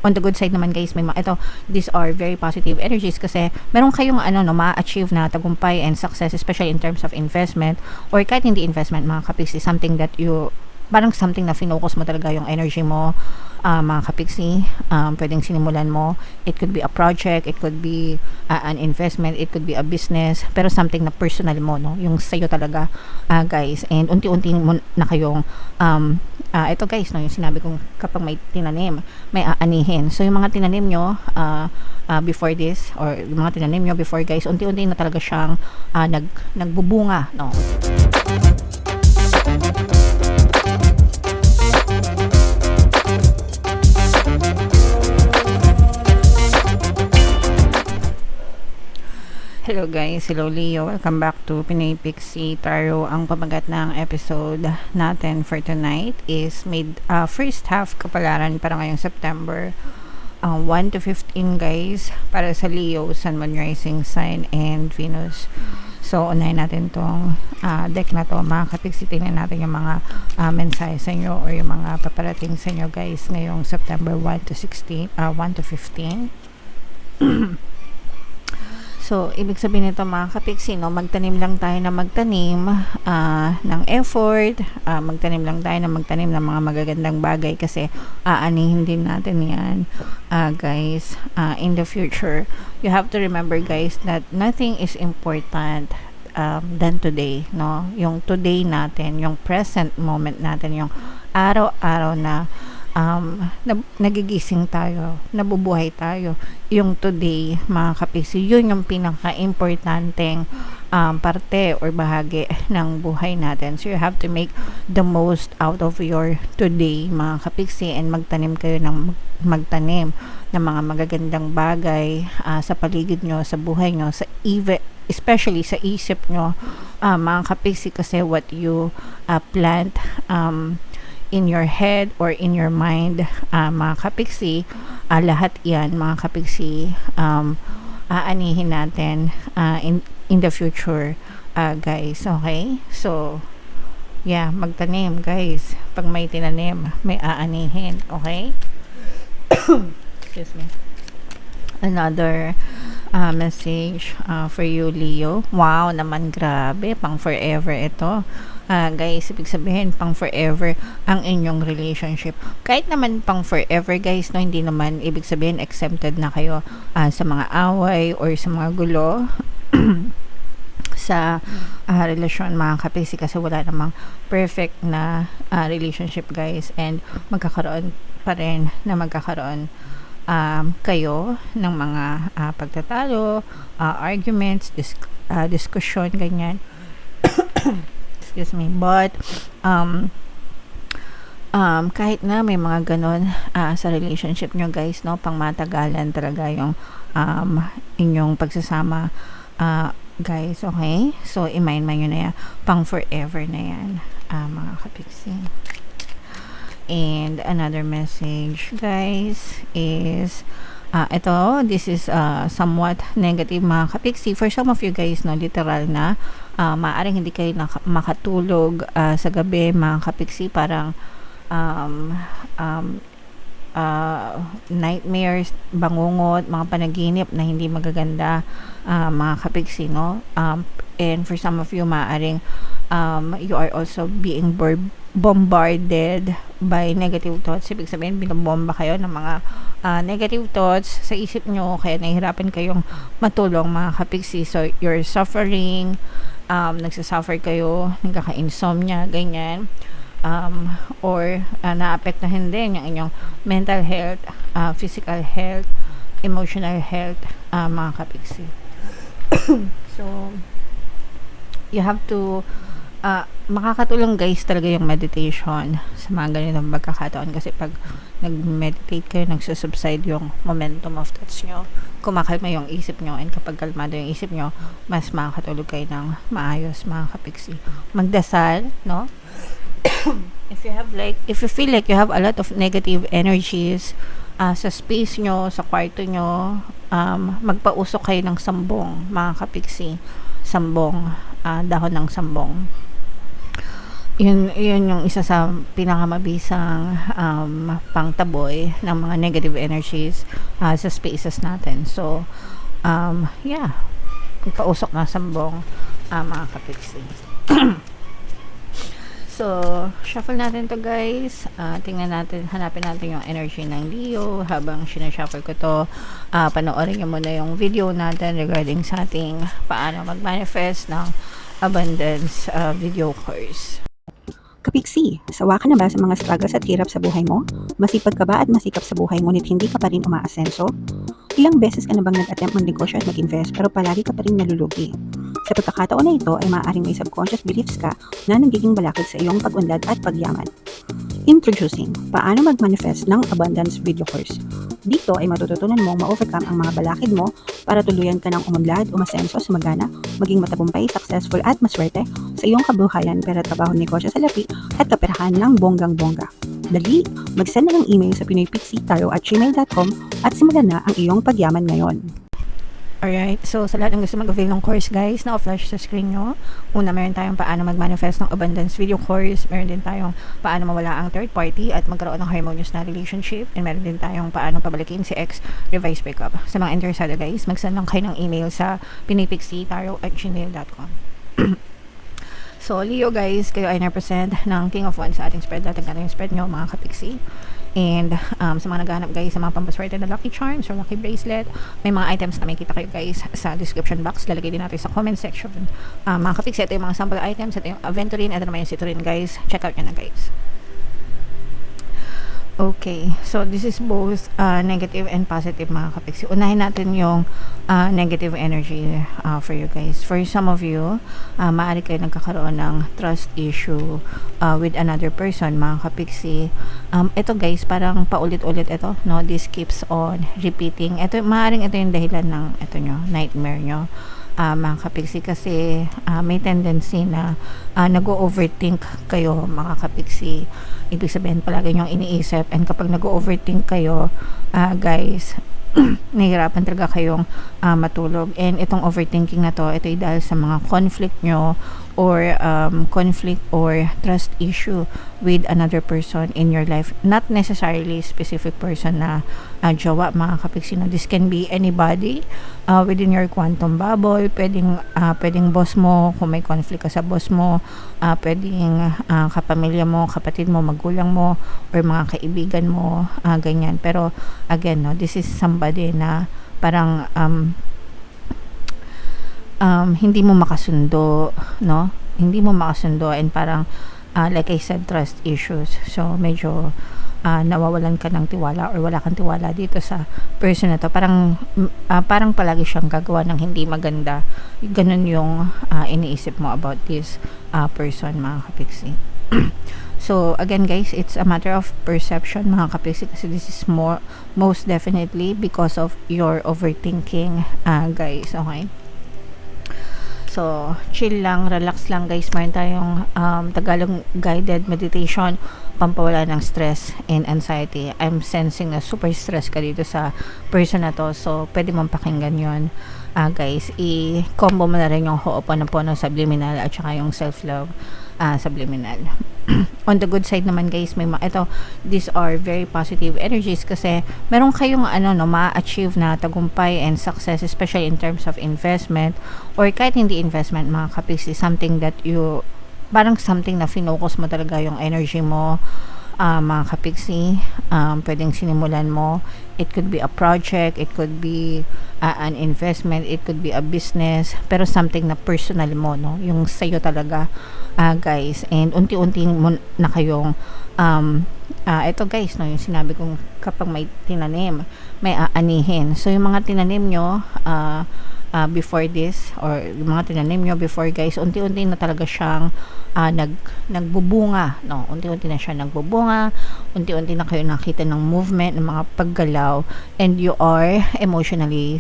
On the good side naman guys, these are very positive energies kasi meron kayong ma-achieve na tagumpay and success, especially in terms of investment or kahit hindi investment mga kapiksi, something that parang something na finocus mo talaga yung energy mo, mga kapiksi. Pwedeng sinimulan mo, it could be a project, it could be an investment, it could be a business, pero something na personal mo, no, yung sa'yo talaga, guys. And unti-unti mo na kayong ito guys, no, yung sinabi kong kapag may tinanim, may aanihin. So yung mga tinanim nyo before this, or yung mga tinanim nyo before guys, unti-unti na talaga siyang nagbubunga, no. Hello guys, hello Leo, welcome back to Pinoy Pixie Tarot. Ang pamagat ng episode natin for tonight is first half kapalaran para ngayong September 1 to 15 guys, para sa Leo, Sun, Moon, Rising Sign, and Venus. So unahin natin tong deck na to mga kapiksi. Tingnan natin yung mga mensahe sa inyo or yung mga paparating sa inyo guys ngayong September 1 to 15. So, ibig sabihin nito mga kapiksi, no, magtanim lang tayo na magtanim ng effort, magtanim lang tayo na magtanim ng mga magagandang bagay kasi aanihin din natin yan, guys, in the future. You have to remember guys that nothing is important than today, no? Yung today natin, yung present moment natin, yung araw-araw na nagigising tayo, nabubuhay tayo, yung today mga kapiksi, yun yung pinaka-importanteng parte or bahagi ng buhay natin. So you have to make the most out of your today mga kapiksi, and magtanim kayo ng magtanim ng mga magagandang bagay sa paligid nyo, sa buhay nyo, especially sa isip nyo, mga kapiksi, kasi what you plant in your head or in your mind, mga kapiksi, lahat yan mga kapiksi, aanihin natin in the future, guys. Okay, so yeah, magtanim guys. Pag may tinanim, may aanihin. Okay. Excuse me. Another message for you Leo. Wow naman, grabe, pang forever ito. Guys, ibig sabihin pang forever ang inyong relationship. Kahit naman pang forever guys, no, hindi naman ibig sabihin exempted na kayo sa mga away or sa mga gulo sa relasyon mga kapisi, kasi wala namang perfect na relationship guys, and magkakaroon kayo ng mga pagtatalo, arguments, discussion, ganyan. Excuse me. But kahit na may mga ganon sa relationship nyo guys, no, pang matagalan talaga yung inyong pagsasama, guys. Okay, so i-mind nyo na yan, pang forever na yan, mga kapiksi. And another message guys is this is somewhat negative mga kapiksi. For some of you guys, no, literal na maaring hindi kayo makatulog sa gabi mga kapiksi, parang nightmares, bangungot, mga panaginip na hindi magaganda, mga kapiksi, no. And for some of you, maaring you are also being bombarded by negative thoughts. Ibig sabihin, binobomba kayo ng mga negative thoughts sa isip nyo, kaya nahihirapan kayong matulong mga kapiksi. So you're suffering, nagsasuffer kayo, nagkaka-insomnia, ganyan, or naapektuhan din yung inyong mental health, physical health, emotional health, mga kapiksi. So you have to makakatulong guys talaga yung meditation sa mga ganitong pagkakataon, kasi pag nag-meditate kayo, nagsusubside yung momentum of thoughts nyo, kumakalma yung isip nyo, and kapag kalmado yung isip nyo, mas makakatulog kayo ng maayos mga kapiksi. Magdasal, no. if you feel like you have a lot of negative energies sa space nyo, sa kwarto nyo, magpausok kayo ng sambong mga kapiksi. Sambong, dahon ng sambong. yun yung isa sa pinakamabisang pangtaboy ng mga negative energies sa spaces natin. So yeah, pausok na sambong mga kapiksi. So, shuffle natin to guys. Tingnan natin, hanapin natin yung energy ng Leo. Habang sinashuffle ko to, panoorin nyo muna yung video natin regarding sa ating paano mag-manifest ng abundance video course. Kapiksi, sawa ka na ba sa mga struggles at hirap sa buhay mo? Masipag ka ba at masikap sa buhay ngunit hindi ka pa rin umaasenso? Ilang beses ka na bang nag-attempt mag-negosyo at mag-invest pero palagi ka pa rin nalulugi? Sa pagkakataon na ito ay maaaring may subconscious beliefs ka na nagiging balakid sa iyong pag-unlad at pagyaman. Introducing, paano mag-manifest ng abundance video course. Dito ay matututunan mong ma-overcome ang mga balakid mo para tuluyan ka ng umunlad, umasenso, sumagana, maging matagumpay, successful at maswerte sa iyong kabuhayan, pera, trabaho, negosyo sa lapi at kaperahan ng bonggang-bongga. Dali, mag-send na ng email sa pinoypixie@gmail.com at simulan na ang iyong pagyaman ngayon. Alright, so sa lahat ng gusto mag-avail ng course guys, na-flash sa screen nyo. Una, meron tayong paano mag-manifest ng abundance video course. Meron din tayong paano mawala ang third party at magkaroon ng harmonious na relationship. And meron din tayong paano pabalikin si ex, revise breakup. Sa mga interesado guys, mag-send lang kayo ng email sa pinoypixie@gmail.com. So, Leo guys, kayo ay represent ng King of Wands sa ating spread. Datag natin yung spread nyo, mga kapiksi. And sa mga naghahanap guys sa mga pampaswerte na lucky charms or lucky bracelet, may mga items na makikita kayo guys sa description box. Lalagay din natin sa comment section. Mga kapiksi, ito yung mga sample items. Ito yung aventurine, ito naman yung citrine guys. Check out nyo na guys. Okay, so this is both negative and positive mga kapiksi. Unahin natin yung negative energy for you guys. For some of you, maaari kayo nagkakaroon ng trust issue with another person mga kapiksi. Ito guys, parang paulit-ulit ito, no? This keeps on repeating. Ito, maaaring ito yung dahilan ng ito nyo, nightmare nyo. Mga kapiksi, kasi may tendency na nag-overthink kayo mga kapiksi. Ibig sabihin palagi nyong iniisip, and kapag nag-overthink kayo guys, nahihirapan talaga kayong matulog. And itong overthinking na to, ito ay dahil sa mga conflict nyo or conflict or trust issue with another person in your life. Not necessarily specific person na jowa mga kapiksi. No? This can be anybody within your quantum bubble. Pwedeng boss mo, kung may conflict ka sa boss mo, pwedeng kapamilya mo, kapatid mo, magulang mo, or mga kaibigan mo, ganyan. Pero again, no, this is somebody na parang hindi mo makasundo, no? Hindi mo makasundo, and parang like I said, trust issues. So medyo nawawalan ka ng tiwala or wala kang tiwala dito sa person na to. Parang palagi siyang gagawa ng hindi maganda. Ganun yung iniisip mo about this person mga kapiksi. So again guys, it's a matter of perception mga kapiksi, kasi this is most definitely because of your overthinking guys, okay? So, chill lang, relax lang guys. Mayroon tayong Tagalog guided meditation, pampawala ng stress and anxiety. I'm sensing na super stress ka dito sa person na to. So, pwede mong pakinggan yun. Guys, i-combo mo na rin yung Ho'oponopono subliminal at saka yung self-love subliminal. On the good side naman guys, these are very positive energies, kasi meron kayong ma-achieve na tagumpay and success, especially in terms of investment or kahit hindi investment mga kapiksi, something that parang something na finocus mo talaga yung energy mo mga kapiksi. Pwedeng sinimulan mo. It could be a project, it could be an investment, it could be a business, pero something na personal mo, no? Yung sa'yo talaga guys. And unti-unti mo na kayong ito guys, no, yung sinabi kong kapag may tinanim, may aanihin. So yung mga tinanim nyo before this, or yung mga tinanim nyo before guys, unti-unti na talaga siyang nagbubunga, no? Unti-unti na siya nagbubunga, unti-unti na kayo nakita ng movement, ng mga paggalaw, and you are emotionally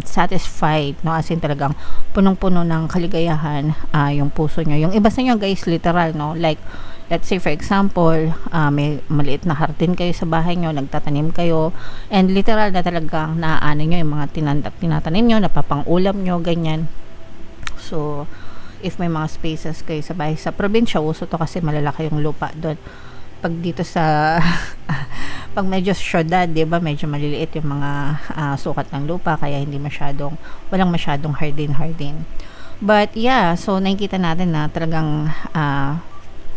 satisfied, no? As in talagang punong-puno ng kaligayahan yung puso nyo. Yung iba sa nyo guys, literal, no? Like, let's say for example, may maliit na hardin kayo sa bahay nyo, nagtatanim kayo, and literal na talagang naaano nyo yung mga tinatanim nyo, napapang-ulam nyo, ganyan. So, if may mga spaces kayo sa bahay. Sa probinsya, uso to kasi malalaki yung lupa doon. Pag dito sa pag medyo syudad, 'di ba, medyo maliliit yung mga sukat ng lupa, kaya walang masyadong hardin. But yeah, so nakikita natin na talagang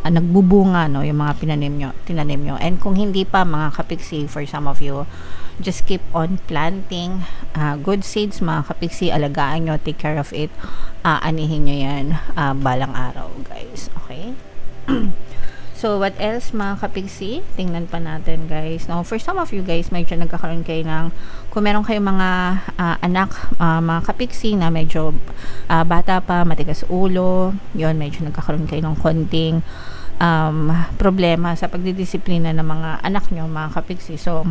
nagbubunga, no, yung mga tinanim nyo. And kung hindi pa, mga kapiksi, for some of you, just keep on planting good seeds, mga kapiksi. Alagaan nyo, take care of it, anihin nyo yan balang araw, guys. Okay? So, what else, mga kapiksi? Tingnan pa natin, guys. No, for some of you, guys, medyo nagkakaroon kayo ng, kung meron kayong mga anak, mga kapiksi na medyo bata pa, matigas ulo, yon, medyo nagkakaroon kayo ng konting problema sa pagdidisiplina ng mga anak nyo, mga kapiksi. So,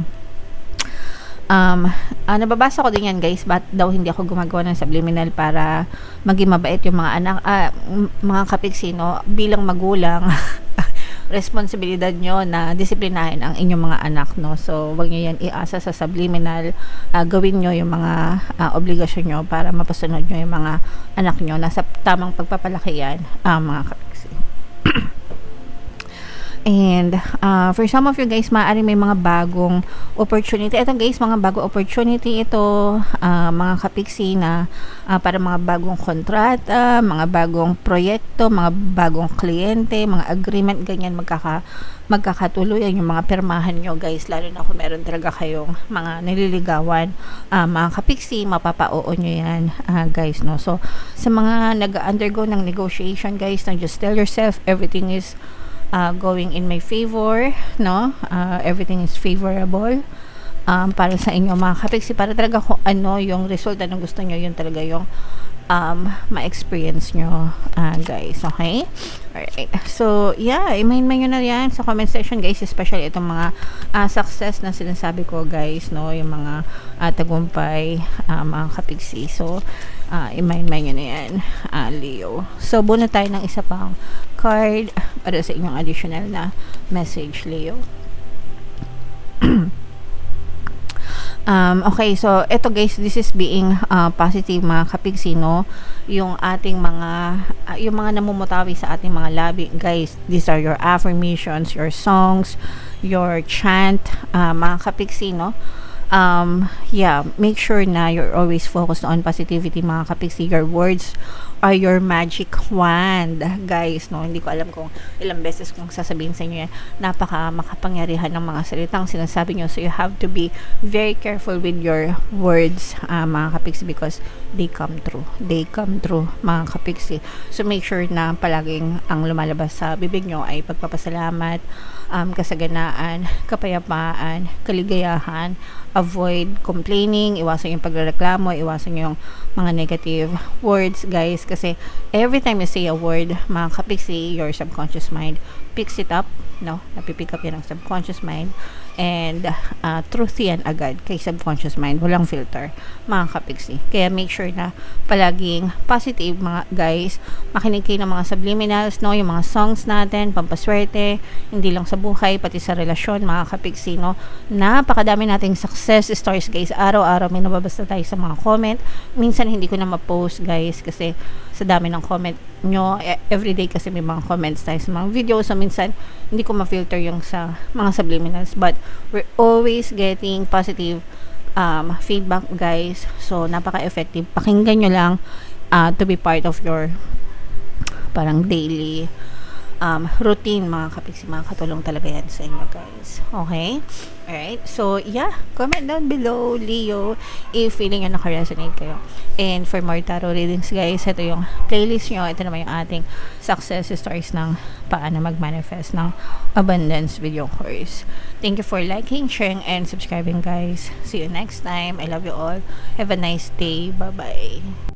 nababasa ko din yan, guys, ba't daw hindi ako gumagawa ng subliminal para maging mabait yung mga anak, mga kapiksi, no, bilang magulang. Responsibilidad nyo na disiplinahin ang inyong mga anak, no? So, wag nyo yan iasa sa subliminal. Gawin nyo yung mga obligasyon nyo para mapasunod nyo yung mga anak nyo. Nasa tamang pagpapalaki yan, mga kapiksi. And for some of you, guys, maaari may mga bagong opportunity. Ito, guys, mga bagong opportunity ito, mga kapiksi, na para mga bagong kontrata, mga bagong proyekto, mga bagong kliyente, mga agreement, ganyan, magkakatuluyan yung mga pirmahan nyo, guys, lalo na kung meron talaga kayong mga nililigawan, mga kapiksi, mapapa-oo nyo yan, guys, no? So, sa mga nag-undergo ng negotiation, guys, no, just tell yourself everything is going in my favor, no? Everything is favorable para sa inyo, mga kapiksi, para talaga kung ano yung resulta ng gusto nyo, yun talaga yung ma-experience nyo, guys. Okay? Alright. So, yeah, i-main nyo na yan sa comment section, guys, especially itong mga success na sinasabi ko, guys, no? Yung mga tagumpay, mga kapiksi. So, i-main nyo na yan, Leo. So, buno tayo ng isa pang card para sa inyong additional na message, Leo. Okay, so ito, guys, this is being positive, mga kapiksi, no? Yung ating yung mga namumutawi sa ating mga labi, guys, these are your affirmations, your songs, your chant, mga kapiksi, no? Yeah, make sure na you're always focused on positivity, mga kapiksi. Your words are your magic wand, guys, no? Hindi ko alam kung ilang beses kong sasabihin sa inyo yan. Napaka makapangyarihan ng mga salitang sinasabi nyo. So, you have to be very careful with your words, mga kapiksi, because they come true. They come true, mga kapiksi. So, make sure na palaging ang lumalabas sa bibig nyo ay pagpapasalamat, kasaganaan, kapayapaan, kaligayahan. Avoid complaining, iwasan yung pagrereklamo, iwasan yung mga negative words, guys, kasi every time you say a word, mga kapiksi, your subconscious mind picks it up, no? Napipick up yan ng subconscious mind, and truth yan agad kay subconscious mind, walang filter, mga kapiksi. Kaya make sure na palaging positive, mga guys. Makinig kayo ng mga subliminals, no? Yung mga songs natin, pampaswerte, hindi lang sa buhay, pati sa relasyon, mga kapiksi, no? Napakadami nating success stories, guys. Araw-araw may nababasa tayo sa mga comment. Minsan hindi ko na ma-post, guys, kasi sa dami ng comment nyo. Everyday kasi may mga comments tayo sa mga videos, so minsan hindi ko ma-filter yung sa mga subliminals, but we're always getting positive feedback, guys. So napaka-effective. Pakinggan nyo lang to be part of your parang daily routine, mga kapiksi. Makakatulong talaga yan sa inyo, guys. Okay? Alright? So, yeah. Comment down below, Leo, if feeling nyo naka-resonate kayo. And for more tarot readings, guys, ito yung playlist nyo. Ito naman yung ating success stories ng paano mag-manifest ng abundance video course. Thank you for liking, sharing, and subscribing, guys. See you next time. I love you all. Have a nice day. Bye-bye.